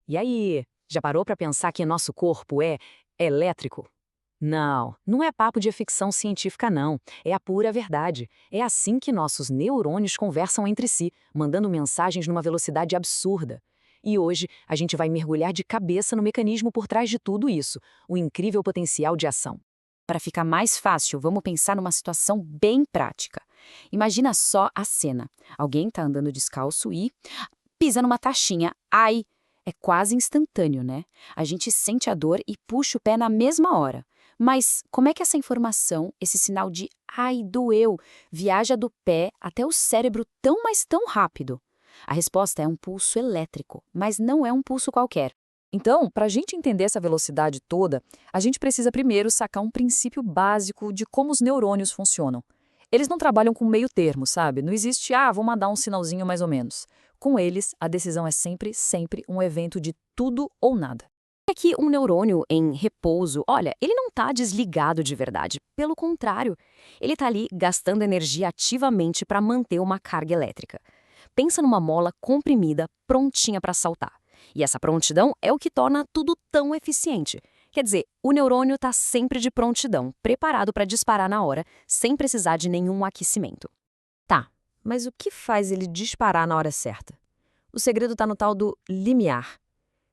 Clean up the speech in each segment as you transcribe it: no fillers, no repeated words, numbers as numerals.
E aí, já parou para pensar que nosso corpo é elétrico? Não, não é papo de ficção científica não, é a pura verdade. É assim que nossos neurônios conversam entre si, mandando mensagens numa velocidade absurda. E hoje a gente vai mergulhar de cabeça no mecanismo por trás de tudo isso, o incrível potencial de ação. Para ficar mais fácil, vamos pensar numa situação bem prática. Imagina só a cena. Alguém está andando descalço e pisa numa taxinha. Ai! É quase instantâneo, né? A gente sente a dor e puxa o pé na mesma hora. Mas como é que essa informação, esse sinal de ai, doeu, viaja do pé até o cérebro tão, mas tão rápido? A resposta é um pulso elétrico, mas não é um pulso qualquer. Então, para a gente entender essa velocidade toda, a gente precisa primeiro sacar um princípio básico de como os neurônios funcionam. Eles não trabalham com meio termo, sabe? Não existe, vou mandar um sinalzinho mais ou menos. Com eles, a decisão é sempre, sempre um evento de tudo ou nada. É que um neurônio em repouso, olha, ele não está desligado de verdade. Pelo contrário, ele está ali gastando energia ativamente para manter uma carga elétrica. Pensa numa mola comprimida, prontinha para saltar. E essa prontidão é o que torna tudo tão eficiente. Quer dizer, o neurônio está sempre de prontidão, preparado para disparar na hora, sem precisar de nenhum aquecimento. Tá, mas o que faz ele disparar na hora certa? O segredo está no tal do limiar.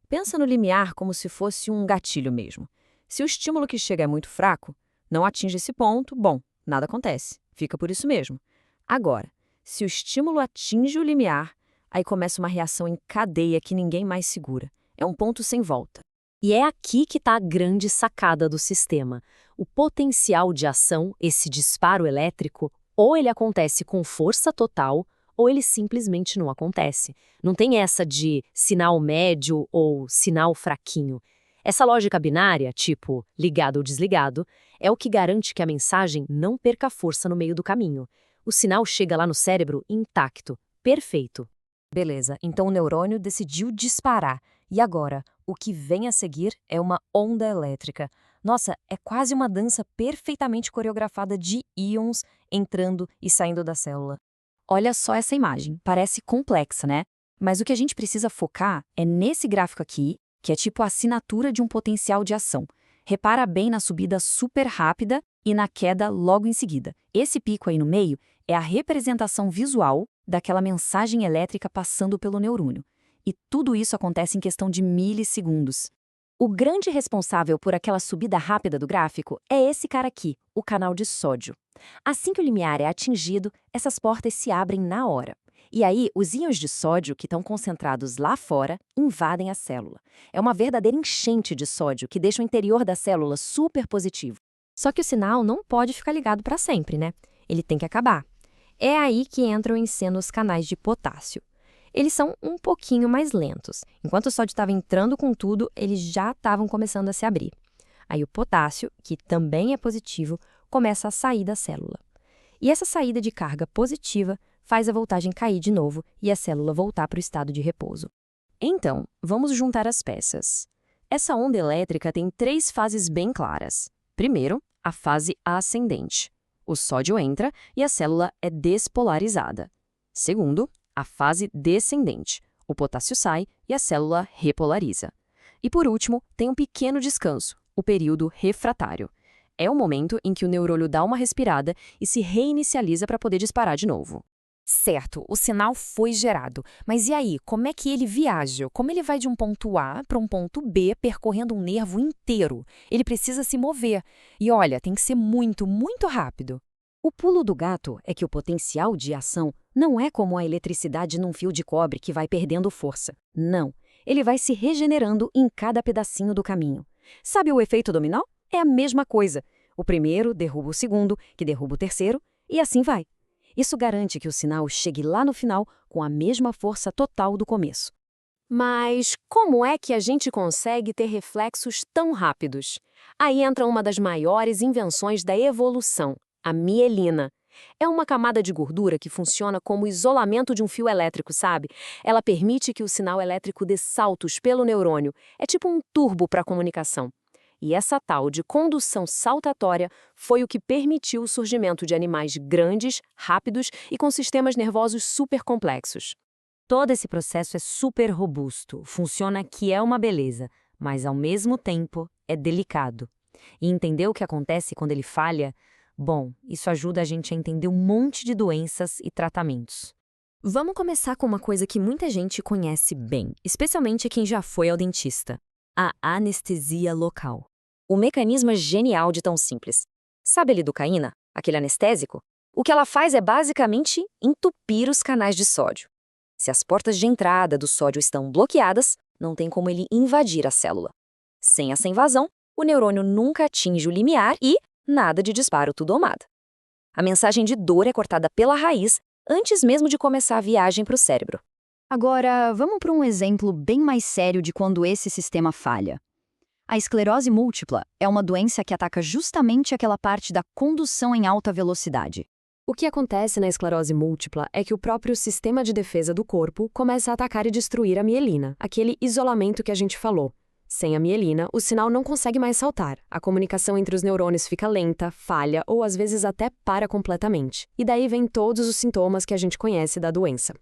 Pensa no limiar como se fosse um gatilho mesmo. Se o estímulo que chega é muito fraco, não atinge esse ponto, bom, nada acontece, fica por isso mesmo. Agora, se o estímulo atinge o limiar, aí começa uma reação em cadeia que ninguém mais segura. É um ponto sem volta. E é aqui que está a grande sacada do sistema. O potencial de ação, esse disparo elétrico, ou ele acontece com força total, ou ele simplesmente não acontece. Não tem essa de sinal médio ou sinal fraquinho. Essa lógica binária, tipo ligado ou desligado, é o que garante que a mensagem não perca força no meio do caminho. O sinal chega lá no cérebro intacto, perfeito. Beleza, então o neurônio decidiu disparar. E agora, o que vem a seguir é uma onda elétrica. Nossa, é quase uma dança perfeitamente coreografada de íons entrando e saindo da célula. Olha só essa imagem, parece complexa, né? Mas o que a gente precisa focar é nesse gráfico aqui, que é tipo a assinatura de um potencial de ação. Repara bem na subida super rápida e na queda logo em seguida. Esse pico aí no meio é a representação visual daquela mensagem elétrica passando pelo neurônio. E tudo isso acontece em questão de milissegundos. O grande responsável por aquela subida rápida do gráfico é esse cara aqui, o canal de sódio. Assim que o limiar é atingido, essas portas se abrem na hora. E aí, os íons de sódio que estão concentrados lá fora invadem a célula. É uma verdadeira enchente de sódio que deixa o interior da célula super positivo. Só que o sinal não pode ficar ligado para sempre, né? Ele tem que acabar. É aí que entram em cena os canais de potássio. Eles são um pouquinho mais lentos. Enquanto o sódio estava entrando com tudo, eles já estavam começando a se abrir. Aí o potássio, que também é positivo, começa a sair da célula. E essa saída de carga positiva faz a voltagem cair de novo e a célula voltar para o estado de repouso. Então, vamos juntar as peças. Essa onda elétrica tem 3 fases bem claras. Primeiro, a fase ascendente. O sódio entra e a célula é despolarizada. Segundo, a fase descendente. O potássio sai e a célula repolariza. E por último, tem um pequeno descanso, o período refratário. É o momento em que o neurônio dá uma respirada e se reinicializa para poder disparar de novo. Certo, o sinal foi gerado. Mas e aí, como é que ele viaja? Como ele vai de um ponto A para um ponto B percorrendo um nervo inteiro? Ele precisa se mover. E olha, tem que ser muito, muito rápido. O pulo do gato é que o potencial de ação não é como a eletricidade num fio de cobre que vai perdendo força. Não, ele vai se regenerando em cada pedacinho do caminho. Sabe o efeito dominó? É a mesma coisa. O primeiro derruba o segundo, que derruba o terceiro, e assim vai. Isso garante que o sinal chegue lá no final com a mesma força total do começo. Mas como é que a gente consegue ter reflexos tão rápidos? Aí entra uma das maiores invenções da evolução, a mielina. É uma camada de gordura que funciona como isolamento de um fio elétrico, sabe? Ela permite que o sinal elétrico dê saltos pelo neurônio. É tipo um turbo para a comunicação. E essa tal de condução saltatória foi o que permitiu o surgimento de animais grandes, rápidos e com sistemas nervosos super complexos. Todo esse processo é super robusto, funciona que é uma beleza, mas ao mesmo tempo é delicado. E entender o que acontece quando ele falha, bom, isso ajuda a gente a entender um monte de doenças e tratamentos. Vamos começar com uma coisa que muita gente conhece bem, especialmente quem já foi ao dentista: a anestesia local. O mecanismo é genial de tão simples. Sabe a lidocaína, aquele anestésico? O que ela faz é basicamente entupir os canais de sódio. Se as portas de entrada do sódio estão bloqueadas, não tem como ele invadir a célula. Sem essa invasão, o neurônio nunca atinge o limiar e nada de disparo tudo ou nada. A mensagem de dor é cortada pela raiz antes mesmo de começar a viagem para o cérebro. Agora, vamos para um exemplo bem mais sério de quando esse sistema falha. A esclerose múltipla é uma doença que ataca justamente aquela parte da condução em alta velocidade. O que acontece na esclerose múltipla é que o próprio sistema de defesa do corpo começa a atacar e destruir a mielina, aquele isolamento que a gente falou. Sem a mielina, o sinal não consegue mais saltar, a comunicação entre os neurônios fica lenta, falha ou às vezes até para completamente. E daí vem todos os sintomas que a gente conhece da doença.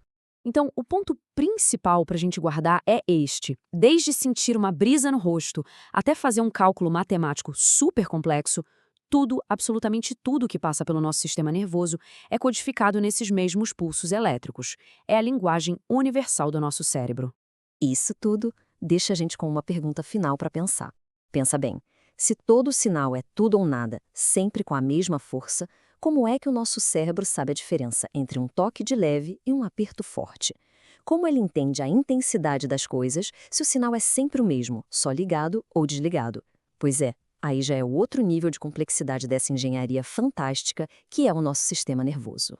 Então, o ponto principal para a gente guardar é este. Desde sentir uma brisa no rosto até fazer um cálculo matemático super complexo, tudo, absolutamente tudo que passa pelo nosso sistema nervoso é codificado nesses mesmos pulsos elétricos. É a linguagem universal do nosso cérebro. Isso tudo deixa a gente com uma pergunta final para pensar. Pensa bem, se todo sinal é tudo ou nada, sempre com a mesma força, como é que o nosso cérebro sabe a diferença entre um toque de leve e um aperto forte? Como ele entende a intensidade das coisas se o sinal é sempre o mesmo, só ligado ou desligado? Pois é, aí já é o outro nível de complexidade dessa engenharia fantástica que é o nosso sistema nervoso.